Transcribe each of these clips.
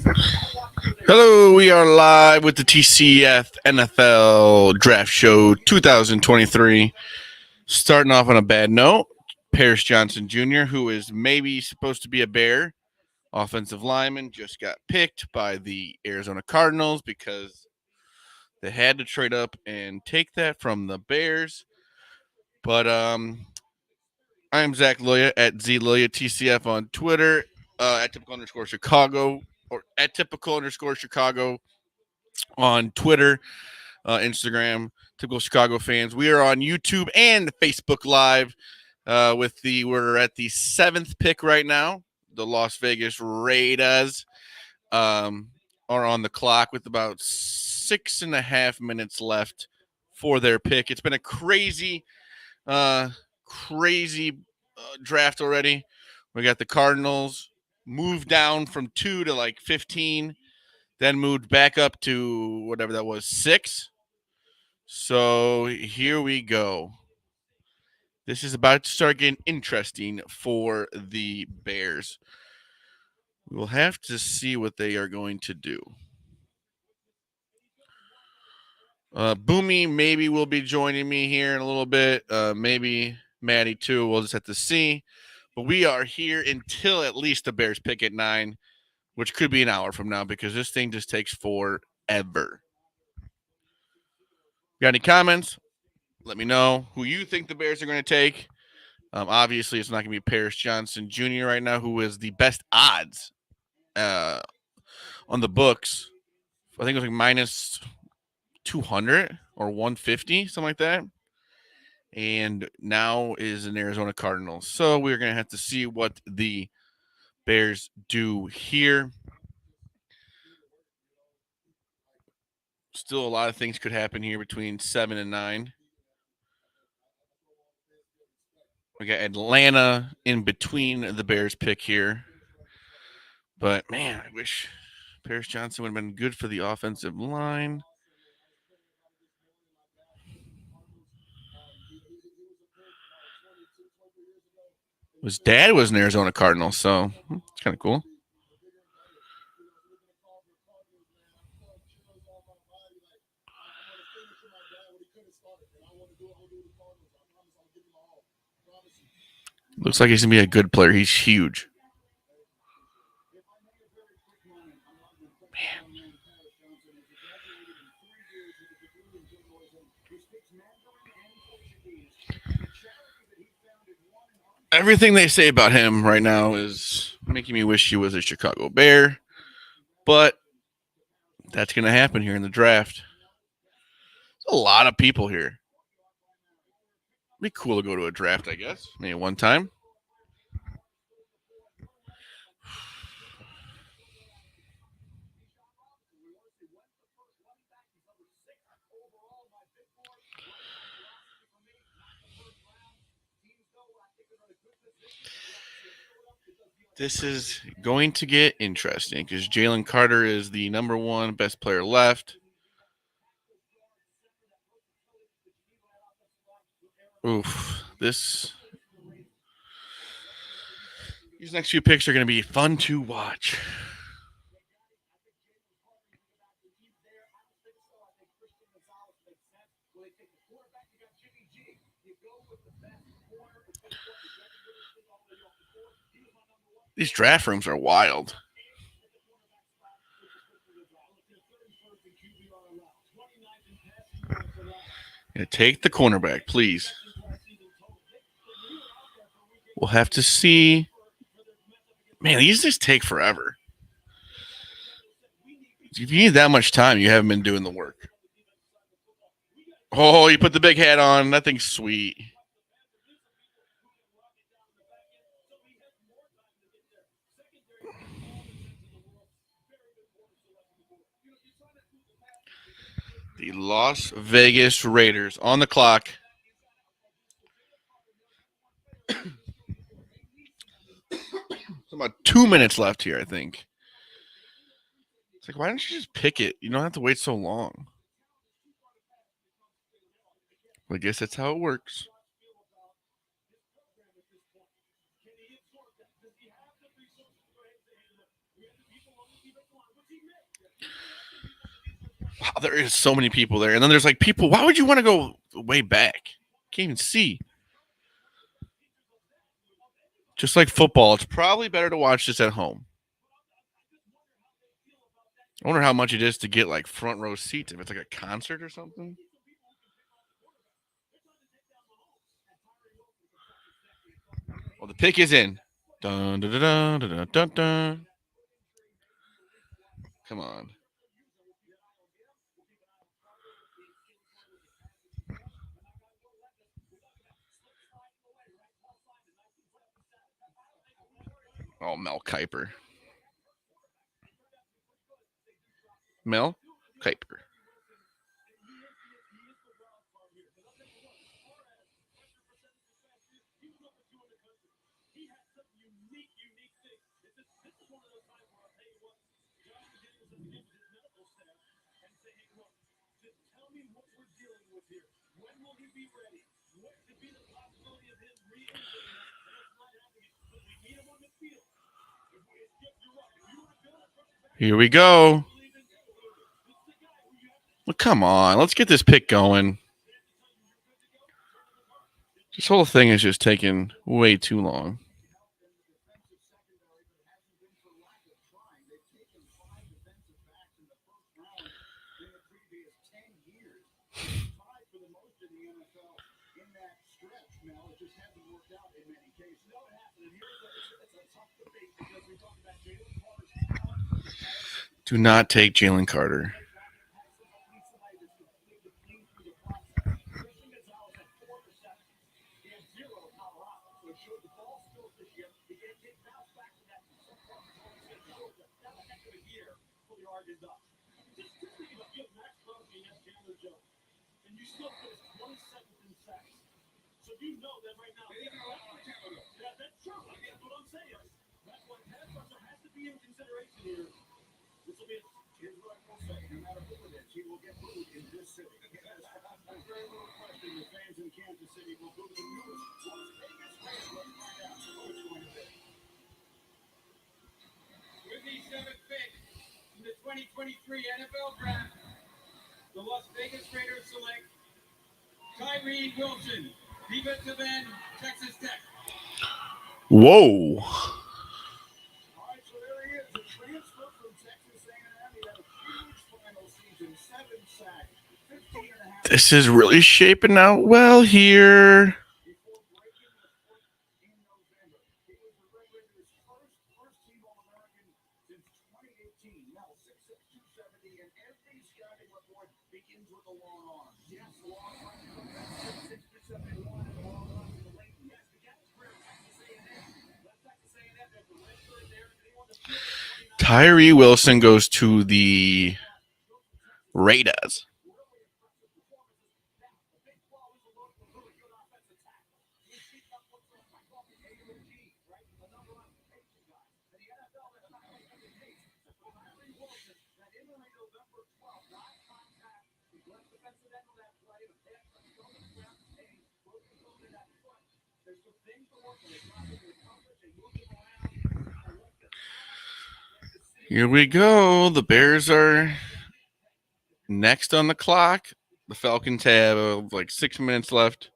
Hello, we are live with the TCF NFL Draft Show 2023. Starting off on a bad note, Paris Johnson Jr., who is maybe supposed to be a Bear, offensive lineman, just got picked by the Arizona Cardinals because they had to trade up and take that from the Bears. But I am Zach Loya at ZLoya TCF on Twitter, at typical underscore Chicago, or at typical underscore Chicago on Twitter, Instagram, typical Chicago fans. We are on YouTube and Facebook Live. We're at the 7th pick right now. The Las Vegas Raiders are on the clock with about 6.5 minutes left for their pick. It's been a crazy draft already. We got the Cardinals moved down from 2 to like 15, then moved back up to whatever that was, 6. So here we go. This is about to start getting interesting for the Bears. We will have to see what they are going to do. Boomy maybe will be joining me here in a little bit. Maybe Maddie too. We'll just have to see. But we are here until at least the Bears pick at 9, which could be an hour from now because this thing just takes forever. Got any comments? Let me know who you think the Bears are going to take. Obviously, it's not going to be Paris Johnson Jr. right now, who is the best odds on the books. I think it was like minus 200 or 150, something like that. And now is an Arizona Cardinals. So we're going to have to see what the Bears do here. Still, a lot of things could happen here between 7 and 9. We got Atlanta in between the Bears pick here. But, man, I wish Paris Johnson would have been good for the offensive line. His dad was an Arizona Cardinal, so it's kind of cool. Looks like he's going to be a good player. He's huge. Man. Everything they say about him right now is making me wish he was a Chicago Bear, but that's going to happen here in the draft. There's a lot of people here. It'd be cool to go to a draft, I guess, maybe one time. This is going to get interesting because Jalen Carter is the number 1 best player left. Oof, these next few picks are going to be fun to watch. These draft rooms are wild. Yeah, take the cornerback, please. We'll have to see. Man, these just take forever. If you need that much time, you haven't been doing the work. Oh, you put the big hat on. That thing's sweet. The Las Vegas Raiders on the clock. About 2 minutes left here, I think. It's like, why don't you just pick it? You don't have to wait so long. I guess that's how it works. Wow, there is so many people there. And then there's like people, why would you want to go way back? Can't even see. Just like football, it's probably better to watch this at home. I wonder how much it is to get like front row seats if it's like a concert or something. Well, the pick is in. Dun, dun, dun, dun, dun, dun, dun. Come on. Oh, Mel Kiper. Mel Kiper. Here we go. Well, come on. Let's get this pick going. This whole thing is just taking way too long. Do not take Jalen Carter. With the seventh pick in the 2023 NFL Draft, the Las Vegas Raiders select Tyree Wilson, defensive end, Texas Tech. Whoa. This is really shaping out well here. Tyree Wilson goes to the Raiders. Here we go. The Bears are next on the clock. The Falcons have like 6 minutes left.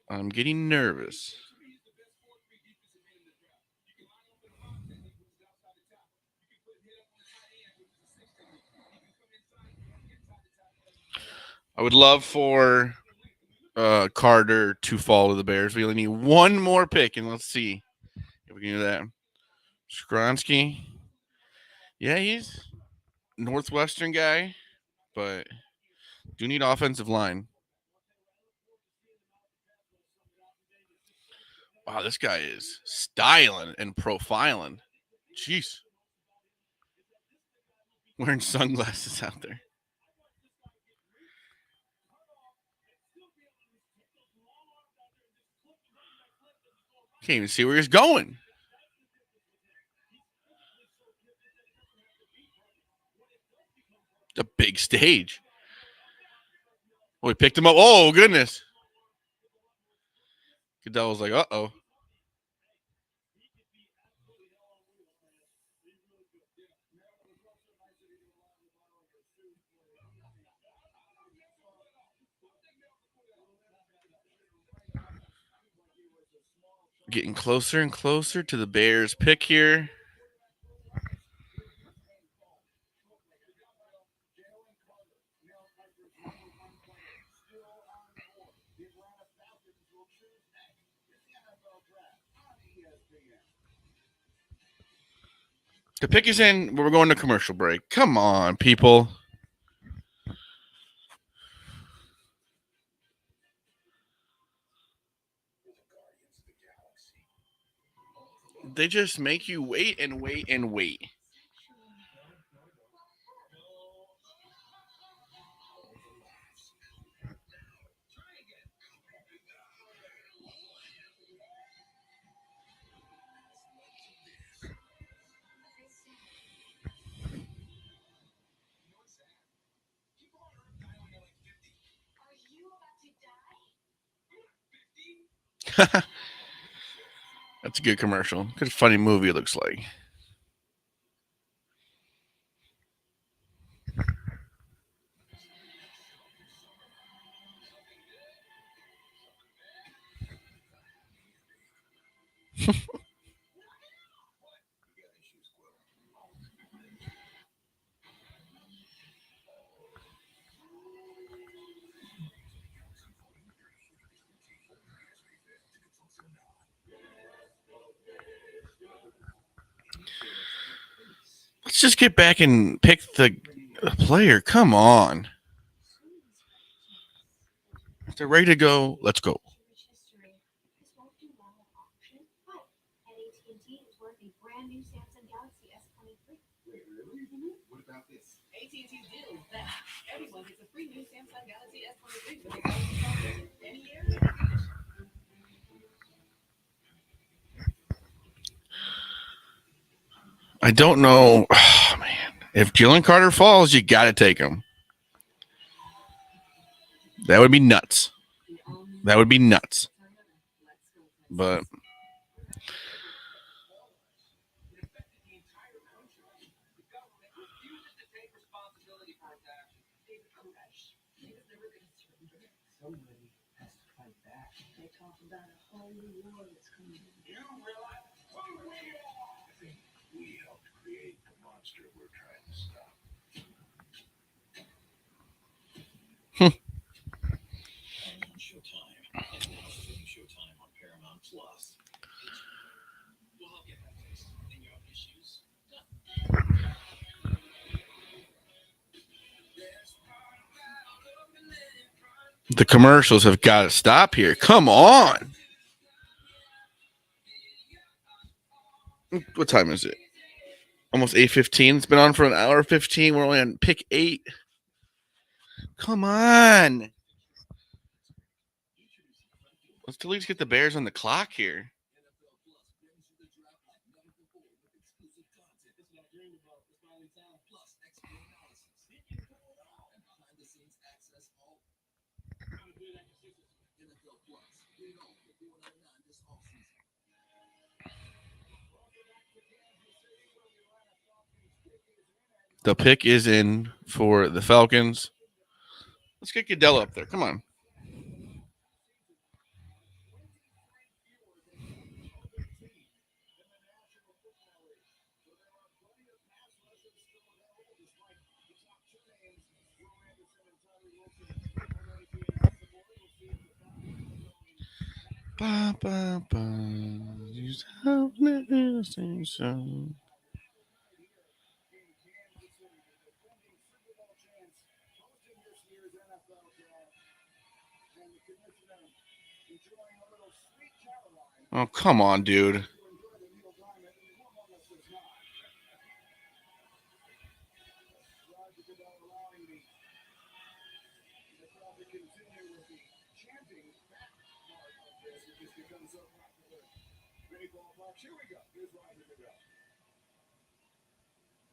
I'm getting nervous. I would love for Carter to fall to the Bears. We only need one more pick, and let's see if we can do that. Skronsky. Yeah, he's Northwestern guy, but do need offensive line. Wow, this guy is styling and profiling. Jeez. Wearing sunglasses out there. Can't even see where he's going. A big stage. Oh, we picked him up. Oh, goodness. Goodell was like, uh-oh. Getting closer and closer to the Bears pick here. The pick is in. We're going to commercial break. Come on, people. They just make you wait and wait and wait. That's a good commercial. Good funny movie it looks like. Let's just get back and pick the player. Come on. If they're ready to go, let's go. I don't know. Oh, man. If Jalen Carter falls, you got to take him. That would be nuts. That would be nuts. But the commercials have got to stop here. Come on. What time is it? Almost 8:15. It's been on for an hour 15. We're only on pick 8. Come on. Let's at least get the Bears on the clock here. The pick is in for the Falcons. Let's get Goodell up there. Come on. Ba, ba, ba. Oh, come on, dude.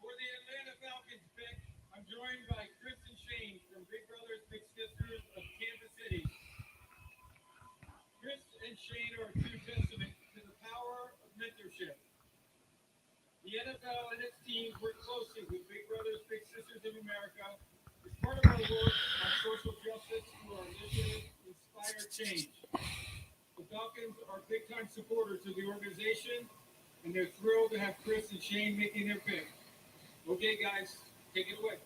For the Atlanta Falcons pick, I'm joined by Chris and Shane from Big Brothers Big Sisters of Kansas City. Chris and Shane are a true testament to the power of mentorship. The NFL and its teams work closely with Big Brothers Big Sisters of America as part of our work on social justice through our initiative Inspire Change. The Falcons are big-time supporters of the organization, and they're thrilled to have Chris and Shane making their pick. Okay, guys, take it away.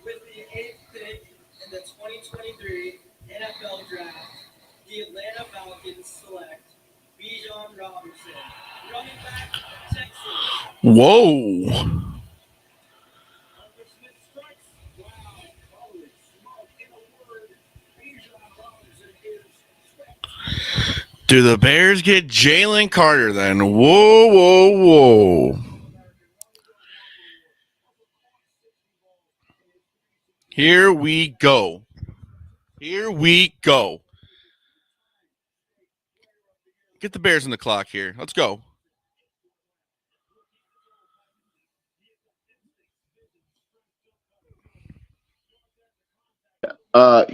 With the 8th pick in the 2023 NFL Draft, the Atlanta Falcons select Bijan Robinson, running back, Texas. Whoa. Arthur Smith strikes. Wow, holy smoke. In a word, Bijan Robinson is Do the Bears get Jalen Carter then? Whoa, whoa, whoa. Here we go. Here we go. Get the Bears on the clock here. Let's go. Yeah.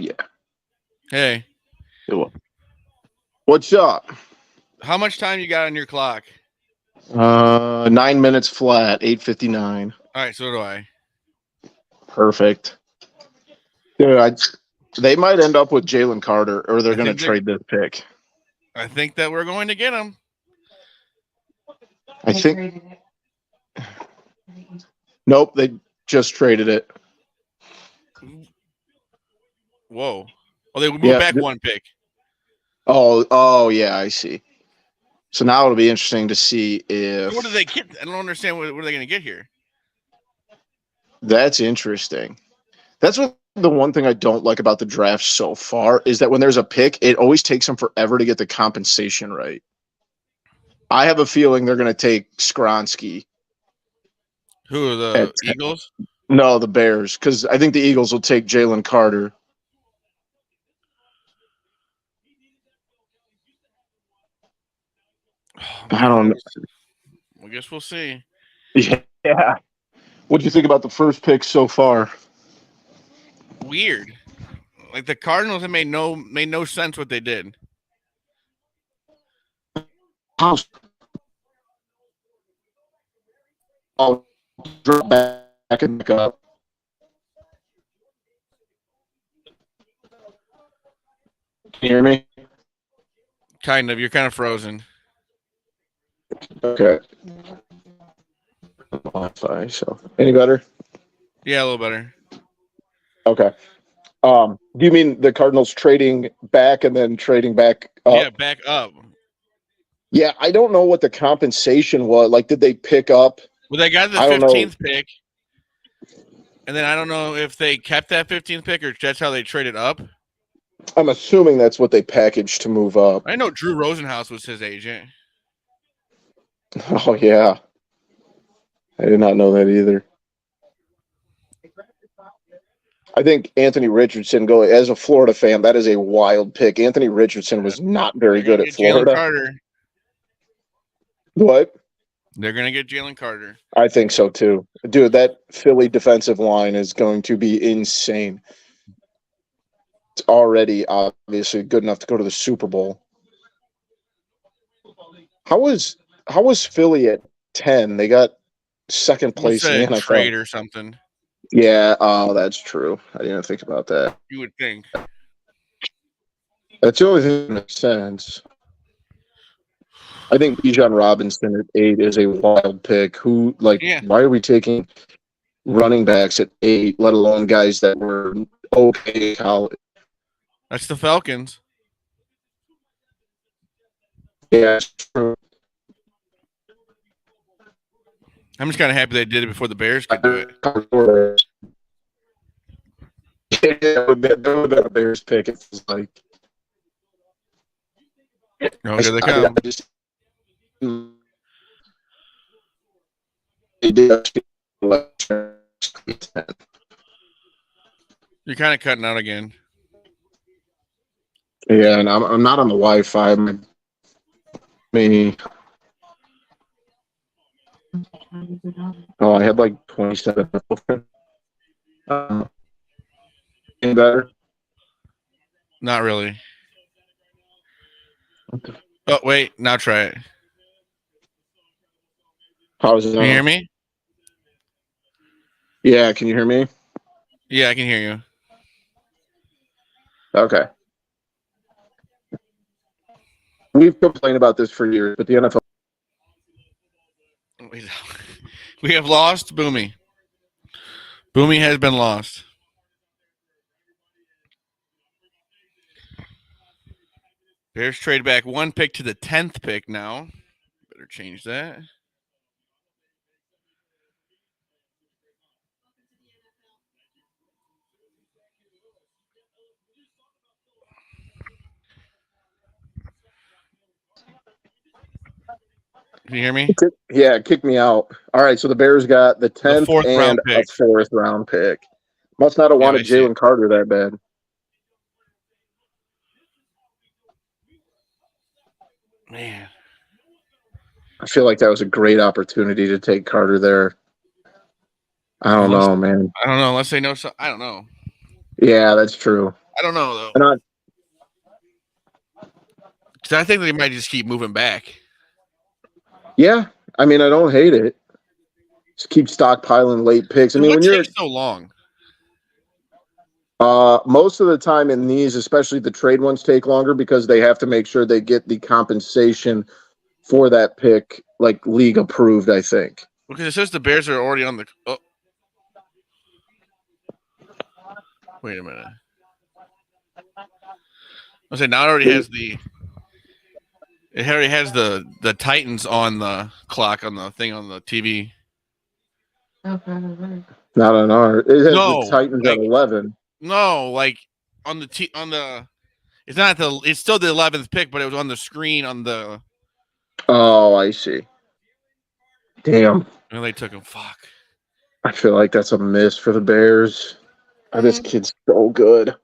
Hey, What's up? how much time you got on your clock? 9 minutes flat, 8:59. All right, so do I. Perfect. Dude, they might end up with Jalen Carter, or they're I going to think they're- trade this pick. I think that we're going to get him. I think. Nope, they just traded it. Whoa. Oh, they moved Yeah, back one pick. Oh, yeah, I see. So now it'll be interesting to see if. What do they get? I don't understand. What are they going to get here? That's interesting. That's what the one thing I don't like about the draft so far is that when there's a pick, it always takes them forever to get the compensation right. I have a feeling they're going to take Skronsky. Who are the Eagles? No, the Bears, because I think the Eagles will take Jalen Carter. Oh, I don't know. I guess we'll see. Yeah. What do you think about the first pick so far? Weird. Like the Cardinals have made no sense what they did. I'll drop back and back up. Can you hear me? Kind of. You're kind of frozen. Okay. Wi-Fi. So any better? Yeah, a little better. Okay. Do you mean the Cardinals trading back and then trading back up? Yeah, back up. Yeah, I don't know what the compensation was. Like, did they pick up? Well, they got the I don't know. 15th pick, and then I don't know if they kept that 15th pick or that's how they traded up. I'm assuming that's what they packaged to move up. I know Drew Rosenhaus was his agent. Oh, yeah. I did not know that either. I think Anthony Richardson, as a Florida fan, that is a wild pick. Anthony Richardson was not very good at Florida. Jalen Carter. What? They're going to get Jalen Carter. I think so, too. Dude, that Philly defensive line is going to be insane. It's already obviously good enough to go to the Super Bowl. How was Philly at 10? They got second place in the NFL. Trade or something. Yeah, that's true. I didn't think about that. You would think. That's the only thing that makes sense. I think Bijan Robinson at 8 is a wild pick. Why are we taking running backs at 8, let alone guys that were okay in college? That's the Falcons. Yeah, it's true. I'm just kind of happy they did it before the Bears could do it. Yeah, that would be a Bears pick. It was like. Oh, here they come. You're kind of cutting out again. Yeah, and I'm not on the Wi-Fi. I had like 27. Any better? Not really. Oh, wait. Now try it. How's it? Can you hear me? Yeah, can you hear me? Yeah, I can hear you. Okay. We've complained about this for years, but the NFL. We have lost Boomy. Boomy has been lost. Bears trade back 1 pick to the 10th pick now. Better change that. Can you hear me? Yeah, kick me out. All right, so the Bears got the 10th 4th round and a pick. 4th round pick. Must not have Yeah, wanted I see it. Jalen Carter that bad. Man. I feel like that was a great opportunity to take Carter there. I don't know, man. I don't know. Unless they know so. I don't know. Yeah, that's true. I don't know, though. And Because I think they might just keep moving back. yeah, I mean, I don't hate it. Just keep stockpiling late picks. I mean, What when you're takes so long? most of the time in these, especially the trade ones, take longer because they have to make sure they get the compensation for that pick, like league approved, I think. Because it says the Bears are already on the. Oh. Wait a minute. I say now it already has the. It already has the Titans on the clock on the thing on the TV. Not on our. It has No, the Titans like, at 11. No, like on the. It's not the. It's still the 11th pick, but it was on the screen on the. Oh, I see. Damn. And they took him. Fuck. I feel like that's a miss for the Bears. Oh, this kid's so good.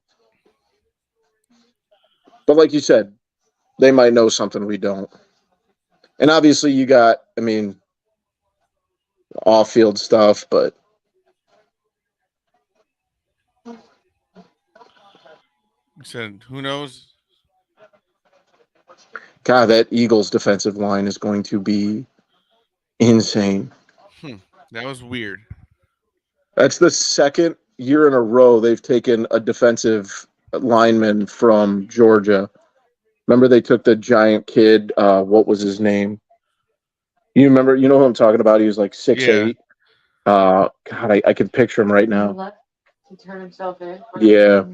But like you said, they might know something we don't. And obviously you got, I mean, off-field stuff, but I said, who knows? God, that Eagles defensive line is going to be insane. That was weird. That's the second year in a row they've taken a defensive lineman from Georgia. Remember they took the giant kid, what was his name? You remember, you know who I'm talking about? He was like 6'8". God, I can picture him right now. He turned himself in. Yeah.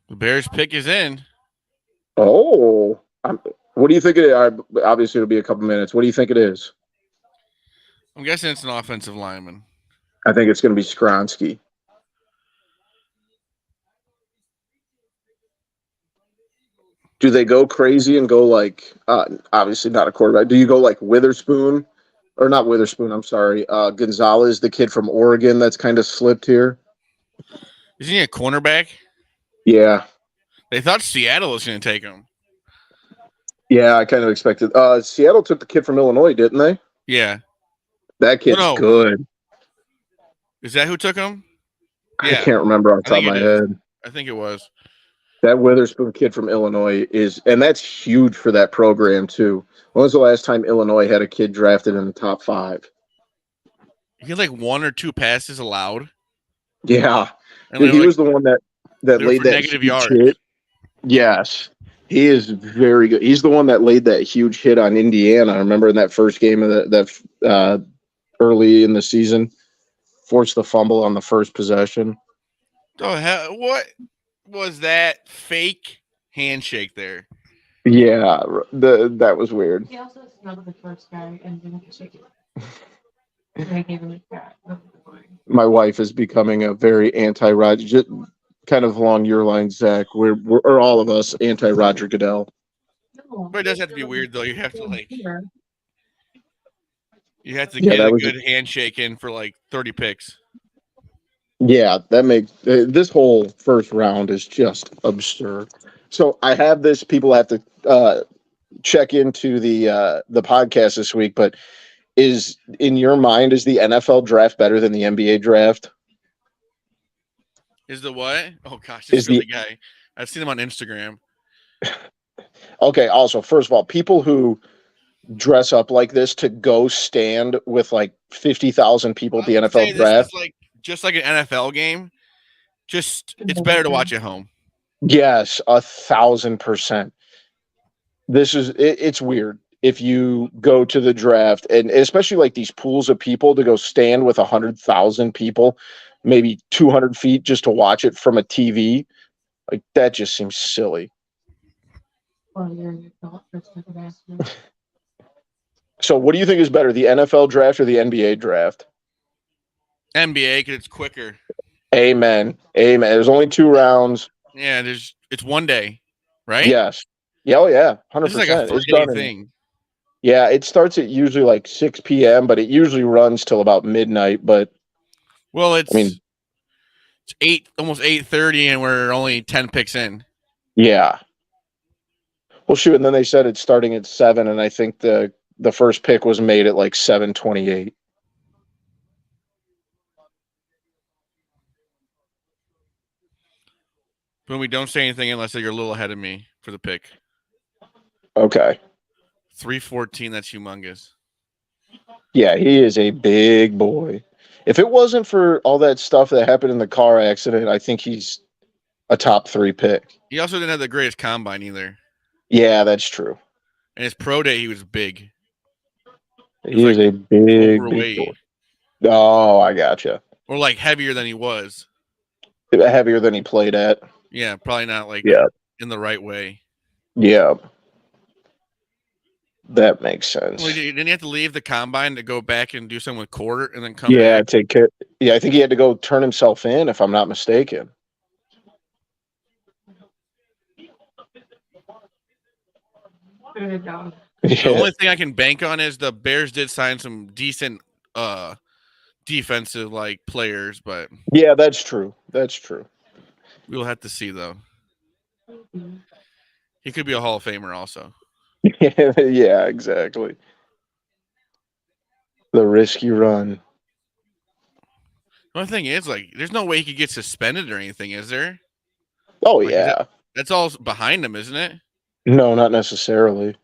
The Bears pick is in. Oh, what do you think it is? Obviously, it'll be a couple minutes. What do you think it is? I'm guessing it's an offensive lineman. I think it's going to be Skronsky. Do they go crazy and go like, obviously not a quarterback. Do you go like Witherspoon? Or not Witherspoon, I'm sorry. Gonzalez, the kid from Oregon that's kind of slipped here. Isn't he a cornerback? Yeah. They thought Seattle was going to take him. Yeah, I kind of expected. Seattle took the kid from Illinois, didn't they? Yeah. That kid's good. Is that who took him? Yeah. I can't remember off the top of my head. I think it was. That Witherspoon kid from Illinois and that's huge for that program too. When was the last time Illinois had a kid drafted in the top 5? He had like 1 or 2 passes allowed. Yeah. Dude, he was the one that laid that negative huge yards. hit. Yes. He is very good. He's the one that laid that huge hit on Indiana. I remember in that first game of that early in the season, forced the fumble on the first possession. Oh, hell, what was that fake handshake there? Yeah, that was weird. He also smelled the first guy and didn't shake it. They gave him a cat. My wife is becoming a very anti-Roger, kind of along your lines, Zach. We're all of us anti-Roger Goodell. No, But it does have to be weird, though. You have to get a good handshake in for like 30 picks. Yeah, that makes this whole first round is just absurd. So I have this. People have to check into the podcast this week. But is in your mind, is the NFL draft better than the NBA draft? Is the what? Oh gosh, this Is is really the the guy. I've seen him on Instagram. okay? Also, first of all, people who dress up like this to go stand with like 50,000 people at I the would NFL say this draft. is like just like an NFL game. Just it's better to watch at home. Yes, 1,000%. It's weird if you go to the draft and especially like these pools of people to go stand with 100,000 people, maybe 200 feet just to watch it from a TV. Like that just seems silly. So, what do you think is better, the NFL draft or the NBA draft? NBA because it's quicker. Amen. Amen. There's only 2 rounds. Yeah, it's one day, right? Yes. Yeah. Oh, yeah. This is like a 100%. It's Friday done. thing. Yeah. It starts at usually like 6 p.m., but it usually runs till about midnight. But Well, it's I mean, almost 8:30, and we're only 10 picks in. yeah. Well, shoot. And then they said it's starting at 7, and I think the first pick was made at like 7:28. But we don't say anything unless you're a little ahead of me for the pick. Okay. 314. That's humongous. Yeah, he is a big boy. If it wasn't for all that stuff that happened in the car accident, I think he's a top 3 pick. He also didn't have the greatest combine either. Yeah, that's true. And his pro day, he was big. He is a big Overweight. boy. Oh, I gotcha. Or like heavier than he was. Heavier than he played at. Yeah, probably not like in the right way. Yeah. That makes sense. Well, didn't he have to leave the combine to go back and do something with quarter and then come Yeah, back? take care. Yeah, I think he had to go turn himself in, if I'm not mistaken. The only thing I can bank on is the Bears did sign some decent defensive like players, but yeah, that's true. That's true. we'll have to see though. He could be a Hall of Famer also. Yeah, exactly. The risk you run. The only thing is, like, there's no way he could get suspended or anything, is there? Oh, Like, yeah. That's all behind him, isn't it? No, not necessarily.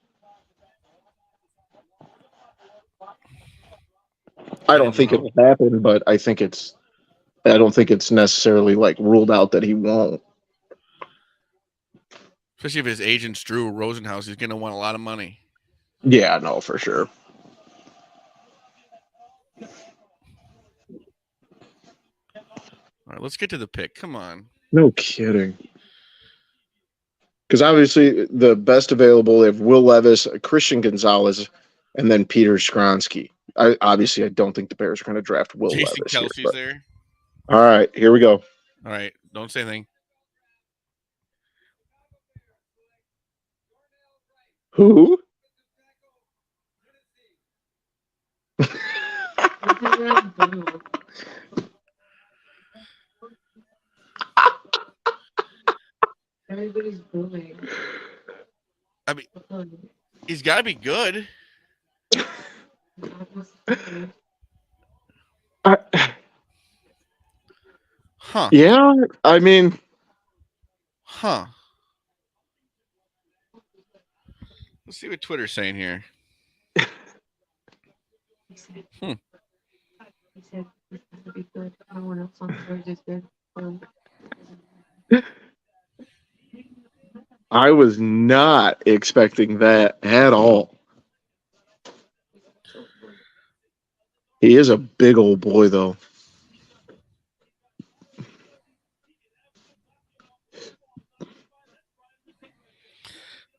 I don't think it'll happen, but I don't think it's necessarily like ruled out that he won't. Especially if his agent's Drew Rosenhaus, he's going to want a lot of money. Yeah, no, for sure. All right, let's get to the pick. Come on. No kidding. Because obviously the best available, they have Will Levis, Christian Gonzalez, and then Peter Skronsky. I don't think the Bears are going to draft Will Jason Levis. Kelsey's there. All right, here we go. All right, don't say anything. Who? Everybody's booing. I mean, he's got to be good. Huh. Yeah, I mean, Huh. Let's see what Twitter's saying here. He said this has to be good. No one else on George is good. I was not expecting that at all. He is a big old boy, though.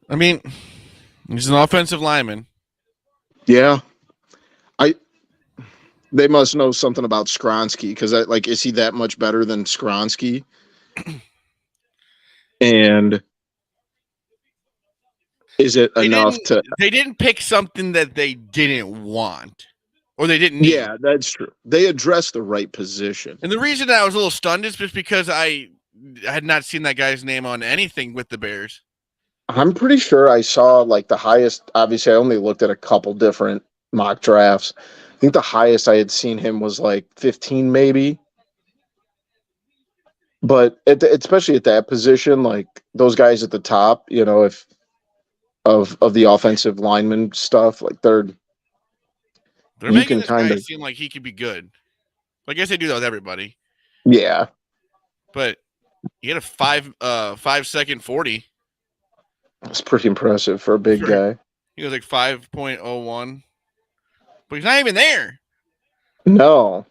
I mean, he's an offensive lineman. Yeah. They must know something about Skronsky because, is he that much better than Skronsky? And is it enough to? They didn't pick something that they didn't want, or they didn't need. Yeah, that's true. They addressed the right position. And the reason that I was a little stunned is just because I had not seen that guy's name on anything with the Bears. I'm pretty sure I saw the highest. Obviously, I only looked at a couple different mock drafts. I think the highest I had seen him was 15, maybe. But especially at that position, like those guys at the top, if of the offensive lineman stuff, like They're you making can this kind guy of, seem like he could be good. I guess they do that with everybody. yeah, But he had a 5-second 40. it's pretty impressive for a big guy. He was like 5.01. But he's not even there. No,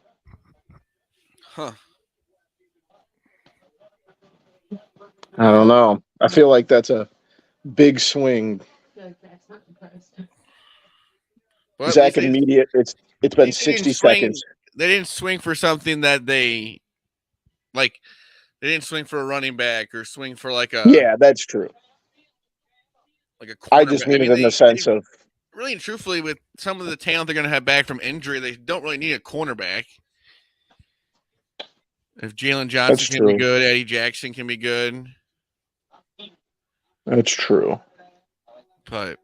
Huh. I don't know. I feel like that's a big swing. That's not impressive. But at Zach least immediate. It's at been least they didn't 60 swing- seconds. They didn't swing for something that they like. They didn't swing for a running back or swing for like a Yeah, that's true. like a cornerback. I just mean it in the sense of really and truthfully, with some of the talent they're going to have back from injury, they don't really need a cornerback. If Jalen Johnson That's can be true. good, Eddie Jackson can be good. that's true. But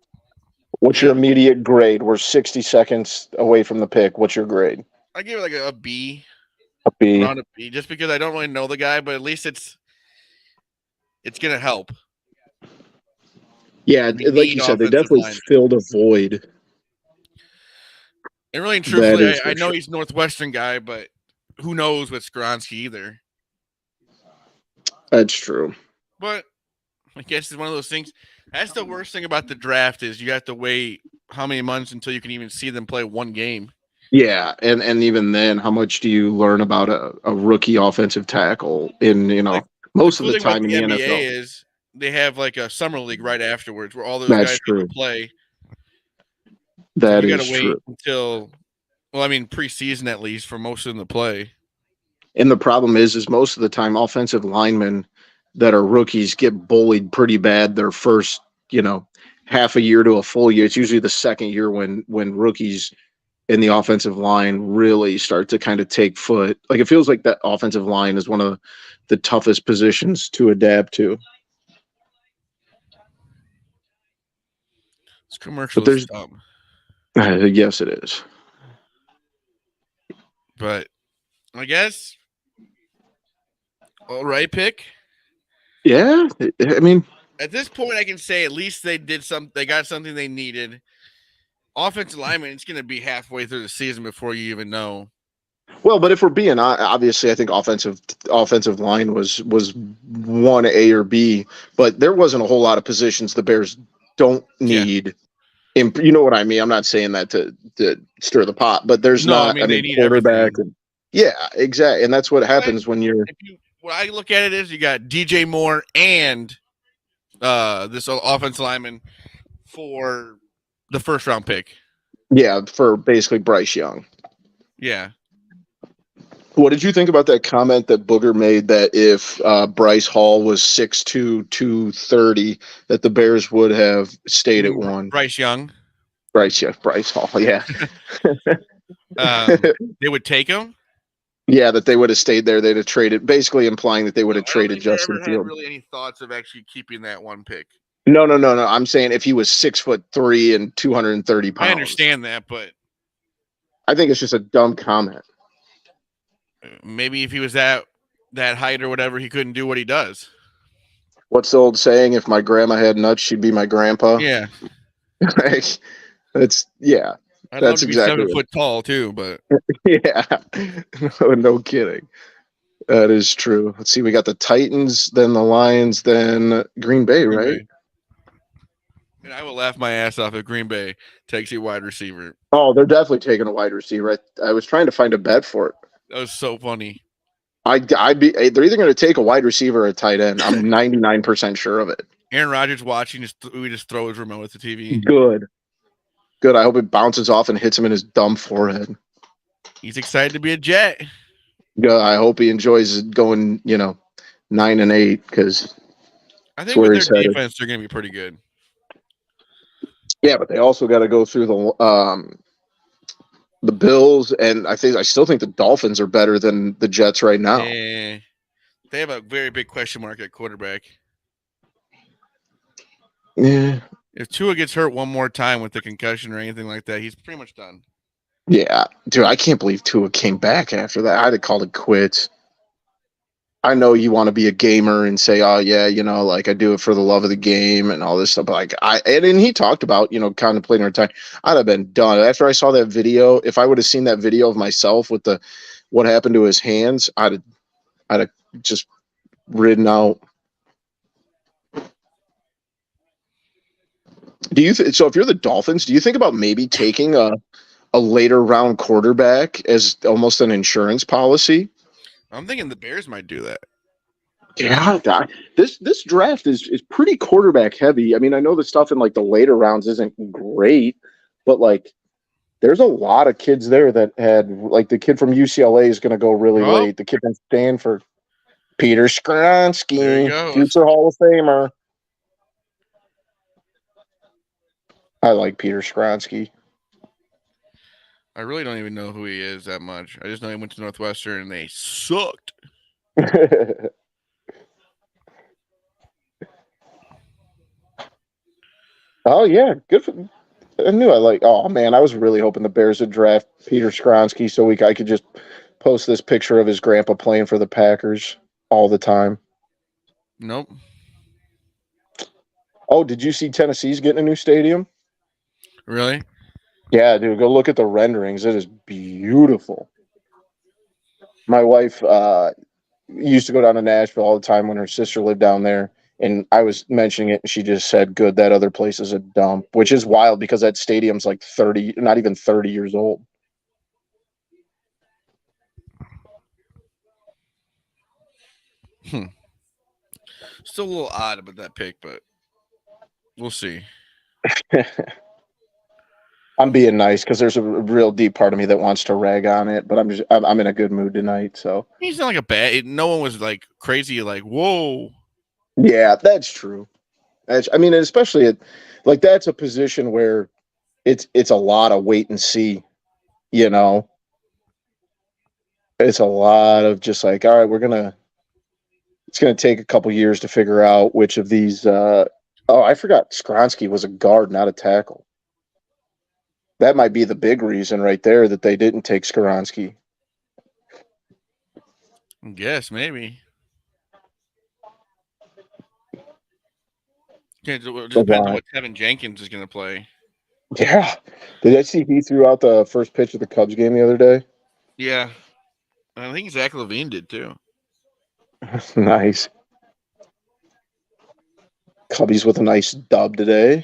What's your immediate grade? We're 60 seconds away from the pick. What's your grade? I give it like a B, A B. around a B, just because I don't really know the guy, but at least it's going to help. Yeah, We like need you said, they offensive definitely line. filled a void. And really and truthfully, is for I know sure. he's a Northwestern guy, but who knows with Skronsky either. That's true. But I guess it's one of those things. That's the worst thing about the draft is you have to wait how many months until you can even see them play one game. Yeah, and even then, how much do you learn about a rookie offensive tackle in Like, most The of cool the thing about time in the the NBA NFL? is they have like a summer league right afterwards where all those That's guys true. have to play. That You is got to wait true. until, preseason at least for most of them to play. And the problem is most of the time, offensive linemen that are rookies get bullied pretty bad their first, half a year to a full year. It's usually the second year when rookies in the offensive line really start to kind of take foot. Like it feels like that offensive line is one of the toughest positions to adapt to. This commercial But is dumb. yes, it is. But I guess all right pick. Yeah, I mean, At this point, I can say at least they got something they needed. Offensive lineman, it's going to be halfway through the season before you even know. well, but if we're being obviously, I think offensive line was one A or B, but there wasn't a whole lot of positions the Bears don't need. You know what I mean? I'm not saying that to stir the pot, but there's No, not. they need Quarterback. everything. Yeah, exactly, and that's what happens when you're. What I look at it is you got DJ Moore and this offensive lineman for the first round pick. Yeah, for basically Bryce Young. Yeah. What did you think about that comment that Booger made that if Bryce Hall was 6'2", 230, that the Bears would have stayed at one? Bryce Young. Bryce Hall, yeah. They would take him? Yeah, that they would have stayed there. They'd have traded, basically implying that they would have I don't traded think they Justin ever had Fields. really any thoughts of actually keeping that one pick. No. I'm saying if he was 6'3" and 230 pounds. I understand that, but I think it's just a dumb comment. maybe if he was that height or whatever, he couldn't do what he does. What's the old saying? If my grandma had nuts, she'd be my grandpa. Yeah. That's yeah. I'd That's love to be exactly 7 foot tall too, but yeah. No kidding. That is true. Let's see. We got the Titans, then the Lions, then Green Bay, right? And I will laugh my ass off if Green Bay takes a wide receiver. Oh, they're definitely taking a wide receiver. I was trying to find a bet for it. That was so funny. They're either going to take a wide receiver or a tight end. I'm 99% sure of it. Aaron Rodgers watching, we just throw his remote at the TV. Good. I hope it bounces off and hits him in his dumb forehead. He's excited to be a Jet. Good. I hope he enjoys going, 9-8 because I think with their defense, they're going to be pretty good. Yeah, but they also got to go through the Bills, and I still think the Dolphins are better than the Jets right now. They have a very big question mark at quarterback. Yeah. If Tua gets hurt one more time with the concussion or anything like that, he's pretty much done. Yeah, dude, I can't believe Tua came back after that. I'd have called it quits. I know you want to be a gamer and say, oh yeah, like I do it for the love of the game and all this stuff. But like and he talked about, contemplating retirement. I'd have been done after I saw that video. If I would have seen that video of myself with what happened to his hands, I'd have just ridden out. So if you're the Dolphins, do you think about maybe taking a later round quarterback as almost an insurance policy? I'm thinking the Bears might do that. Yeah, this draft is pretty quarterback heavy. I mean, I know the stuff in like the later rounds isn't great, but like there's a lot of kids there that had like the kid from UCLA is going to go really Oh. late. The kid from Stanford, Peter There he Skronsky, goes. future Hall of Famer. I like Peter Skronsky. I really don't even know who he is that much. I just know he went to Northwestern and they sucked. Oh yeah, good for. I knew I like. Oh man, I was really hoping the Bears would draft Peter Skronsky so I could just post this picture of his grandpa playing for the Packers all the time. Nope. Oh, did you see Tennessee's getting a new stadium? Really? Yeah, dude, go look at the renderings. It is beautiful. My wife used to go down to Nashville all the time when her sister lived down there. And I was mentioning it, and she just said, good, that other place is a dump, which is wild because that stadium's like 30, not even 30 years old. Still a little odd about that pick, but we'll see. I'm being nice because there's a real deep part of me that wants to rag on it, but I'm in a good mood tonight. So He's not like a bad. No one was like crazy, like whoa. yeah, that's true. I mean, especially like that's a position where it's a lot of wait and see. It's a lot of just like, all right, it's gonna take a couple years to figure out which of these. I forgot Skronsky was a guard, not a tackle. That might be the big reason right there that they didn't take Skronsky. I guess maybe. It just depends on what Tevin Jenkins is going to play. Yeah. Did I see he threw out the first pitch of the Cubs game the other day? Yeah. I think Zach Levine did too. Nice. Cubbies with a nice dub today.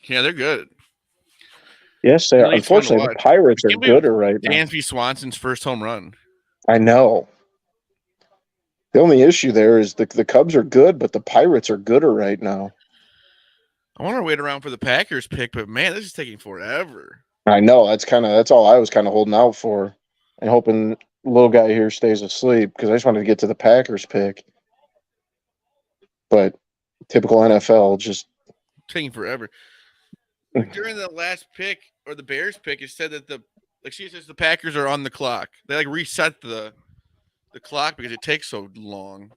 Yeah, they're good. Yes, they are. Really Unfortunately, the Pirates are gooder right now. Dansby Swanson's first home run. I know. The only issue there is the Cubs are good, but the Pirates are gooder right now. I want to wait around for the Packers pick, but man, this is taking forever. I know. That's all I was kind of holding out for and hoping little guy here stays asleep because I just wanted to get to the Packers pick. But typical NFL, just taking forever. During the last pick or the Bears pick, it said that she says the Packers are on the clock. They like reset the clock because it takes so long.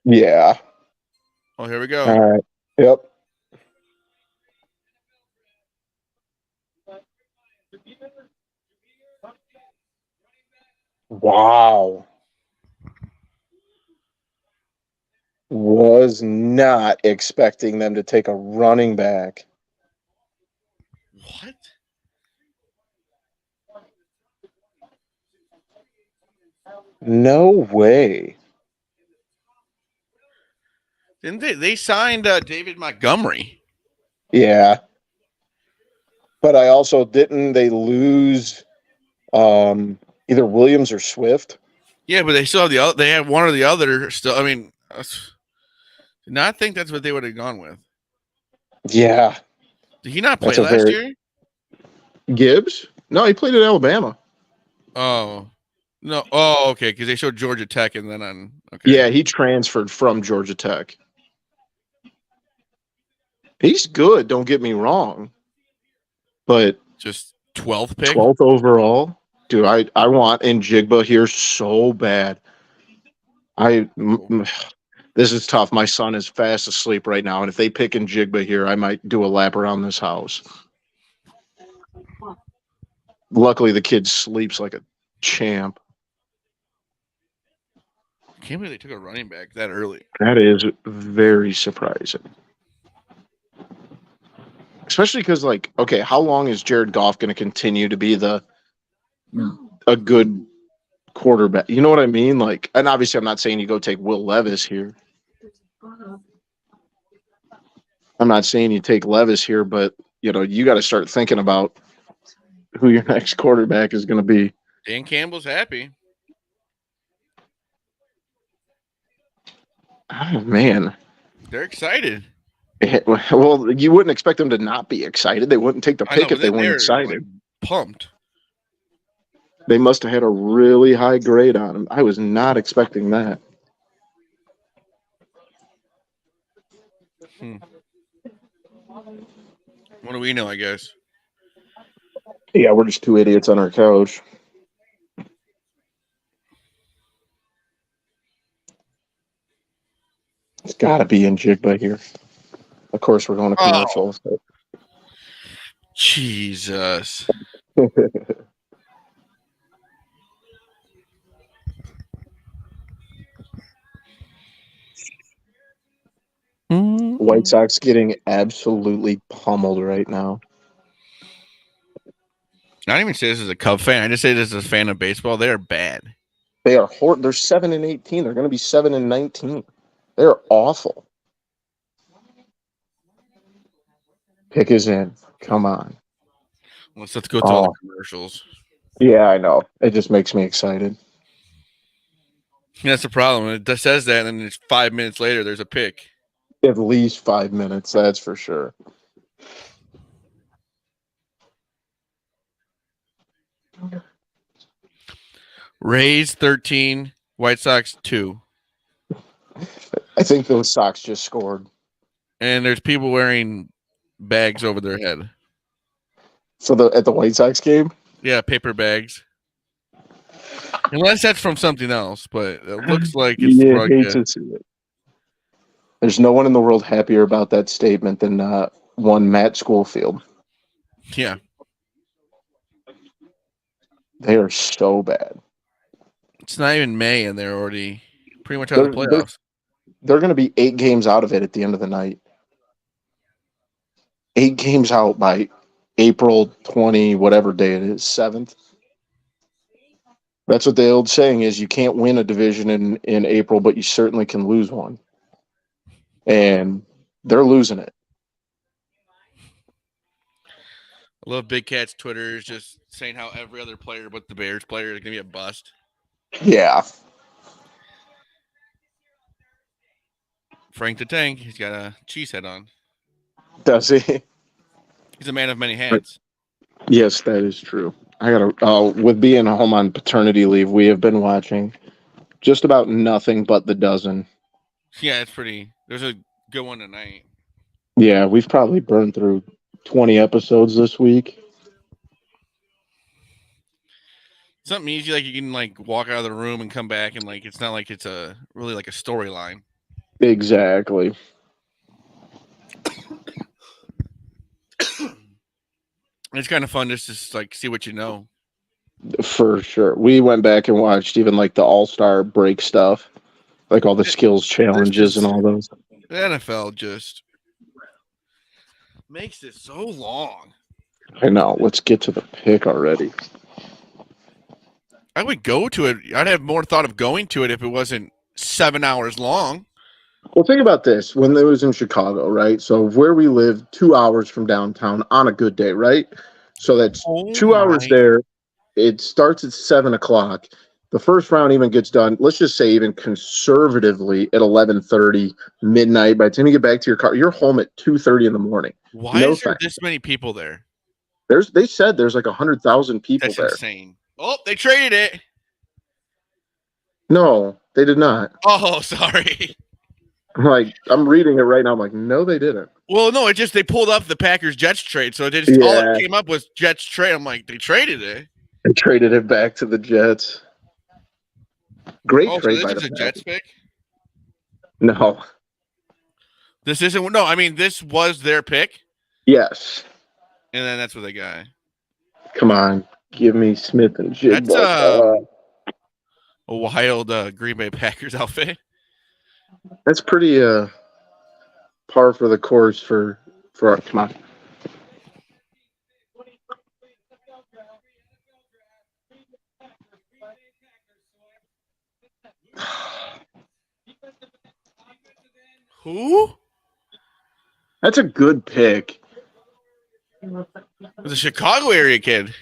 Yeah. Oh, here we go. All right. Yep. Wow. Was not expecting them to take a running back. What? No way. Didn't they signed David Montgomery? Yeah. But I also didn't they lose either Williams or Swift? Yeah, but they still have they have one or the other still. I mean, did not think that's what they would have gone with. Yeah. Did he not play last year? Gibbs? No, he played at Alabama. Oh. No. Oh, okay. Because they showed Georgia Tech and then on. Okay. Yeah, he transferred from Georgia Tech. He's good, don't get me wrong. But just 12th pick? 12th overall? Dude, I want Njigba here so bad. This is tough. My son is fast asleep right now, and if they pick Njigba here, I might do a lap around this house. Luckily, the kid sleeps like a champ. Can't believe they took a running back that early. That is very surprising. Especially because, like, okay, how long is Jared Goff going to continue to be a good quarterback? You know what I mean? Like, and obviously, I'm not saying you go take Will Levis here. I'm not saying you take Levis here, but you got to start thinking about who your next quarterback is going to be. Dan Campbell's happy. Oh man, they're excited. Well, you wouldn't expect them to not be excited. They wouldn't take the pick if they weren't excited. Pumped. They must have had a really high grade on him. I was not expecting that. What do we know, I guess? Yeah, we're just two idiots on our couch. It's got to be in Jigba here. Of course, we're going to commercials. Oh. Jesus. White Sox getting absolutely pummeled right now. I don't even say this as a Cub fan. I just say this as a fan of baseball. They are bad. They are They're 7-18. They're going to be 7-19. They're awful. Pick is in. Come on. Let's go to all the commercials. Yeah, I know. It just makes me excited. That's the problem. It says that, and then it's 5 minutes later, there's a pick. At least 5 minutes, that's for sure. Rays 13, White Sox 2. I think those Sox just scored. And there's people wearing bags over their head. At the White Sox game? Yeah, paper bags. Unless that's from something else, but it looks like it's hate to see it. There's no one in the world happier about that statement than one Matt Schofield. Yeah. They are so bad. It's not even May, and they're already pretty much out of the playoffs. They're going to be 8 games out of it at the end of the night. 8 games out by April 20, whatever day it is, 7th. That's what the old saying is: you can't win a division in April, but you certainly can lose one. And they're losing it. I love Big Cat's Twitter is just saying how every other player but the Bears player is going to be a bust. Yeah. Frank the Tank, he's got a cheese head on. Does he? He's a man of many hats. Yes, that is true. With being home on paternity leave, we have been watching just about nothing but The Dozen. Yeah, it's pretty. There's a good one tonight. Yeah, we've probably burned through 20 episodes this week. Something easy, like you can walk out of the room and come back, and it's not like it's a really a storyline. Exactly. It's kind of fun just to see what you know. For sure. We went back and watched even the All-Star break stuff, all the skills challenges and all those. The NFL just makes it so long. I know. Let's get to the pick already. I would go to it. I'd have more thought of going to it if it wasn't 7 hours long. Well, think about this. When it was in Chicago, right? So where we live, 2 hours from downtown on a good day, right? So that's 2 hours there. It starts at 7 o'clock. The first round even gets done, let's just say even conservatively at 11:30, midnight. By the time you get back to your car, you're home at 2:30 in the morning. Why is there this many people there? They said there's 100,000 people there. That's insane. Oh, they traded it. No, they did not. Oh, sorry. I'm reading it right now. I'm like, no, they didn't. Well, no, they pulled up the Packers-Jets trade, so all it came up was Jets trade. I'm like, they traded it. They traded it back to the Jets. Great trade so by this the is a Jets pick? No. This isn't. No, I mean, this was their pick. Yes. And then that's what they got. Come on. Give me Smith and Jigba. That's a wild Green Bay Packers outfit. That's pretty par for the course for our, come on. Who? That's a good pick. It's a Chicago area kid.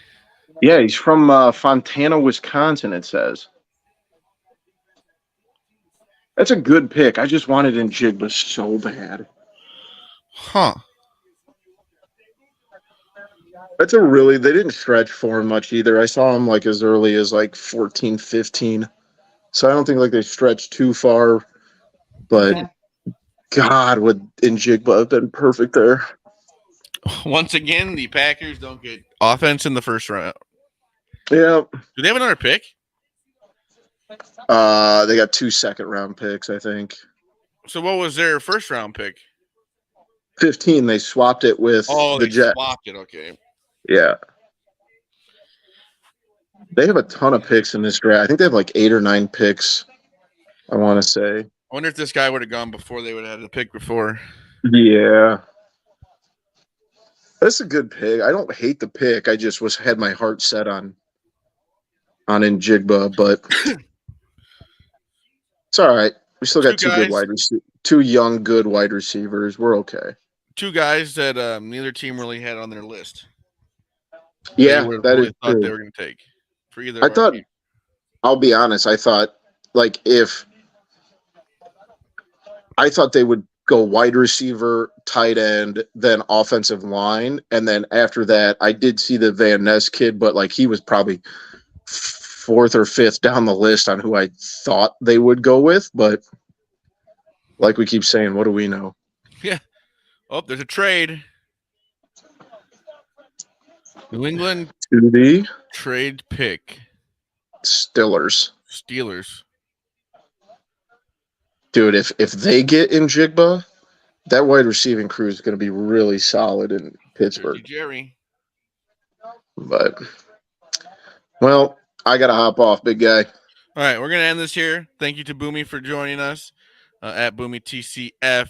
Yeah, he's from Fontana, Wisconsin, it says. That's a good pick. I just wanted Njigba so bad. Huh. That's a really, they didn't stretch for him much either. I saw him like as early as like 14, 15. So I don't think like they stretched too far. But Yeah. God, would Njigba have been perfect there? Once again, the Packers don't get offense in the first round. Yeah. Do they have another pick? They got 2 second-round picks, I think. So what was their first round pick? 15, they swapped it with Oh, the they Jets. swapped it. Okay. Yeah. They have a ton of picks in this draft. I think they have like 8 or 9 picks, I want to say. I wonder if this guy would have gone before they would have had the pick before. Yeah. That's a good pick. I don't hate the pick. I just had my heart set on Njigba, but it's all right. We still got two good wide receivers, 2 young, good wide receivers. We're okay. 2 guys that neither team really had on their list. Yeah, they would have that really is thought true. they were going to take for either. I of our thought, teams. I'll be honest, I thought they would go wide receiver, tight end, then offensive line, and then after that, I did see the Van Ness kid, but like he was probably 4th or 5th down the list on who I thought they would go with. But like we keep saying, what do we know? Yeah. Oh, there's a trade. New England To the trade pick. Steelers. Dude, if they get Njigba, that wide receiving crew is going to be really solid in Pittsburgh. Jerry. But, well, I got to hop off, big guy. All right, we're going to end this here. Thank you to Boomy for joining us at Boomy TCF.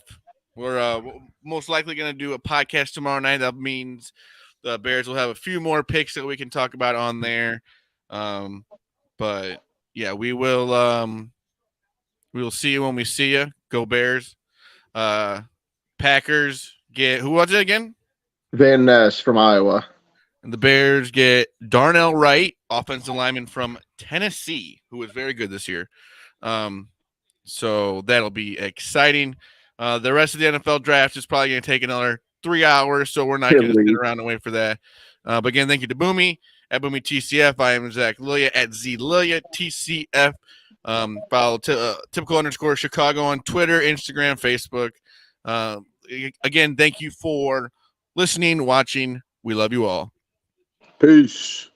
We're most likely going to do a podcast tomorrow night. That means the Bears will have a few more picks that we can talk about on there. But, yeah, we will see you when we see you. Go Bears. Packers get – who was it again? Van Ness from Iowa. And the Bears get Darnell Wright, offensive lineman from Tennessee, who was very good this year. So that'll be exciting. The rest of the NFL draft is probably going to take another 3 hours, so we're not going to sit around and wait for that. But again, thank you to Boomy at Boomy TCF. I am Zach Lilia at ZLilia TCF. Follow typical _ Chicago on Twitter, Instagram, Facebook. Again, thank you for listening, watching. We love you all. Peace.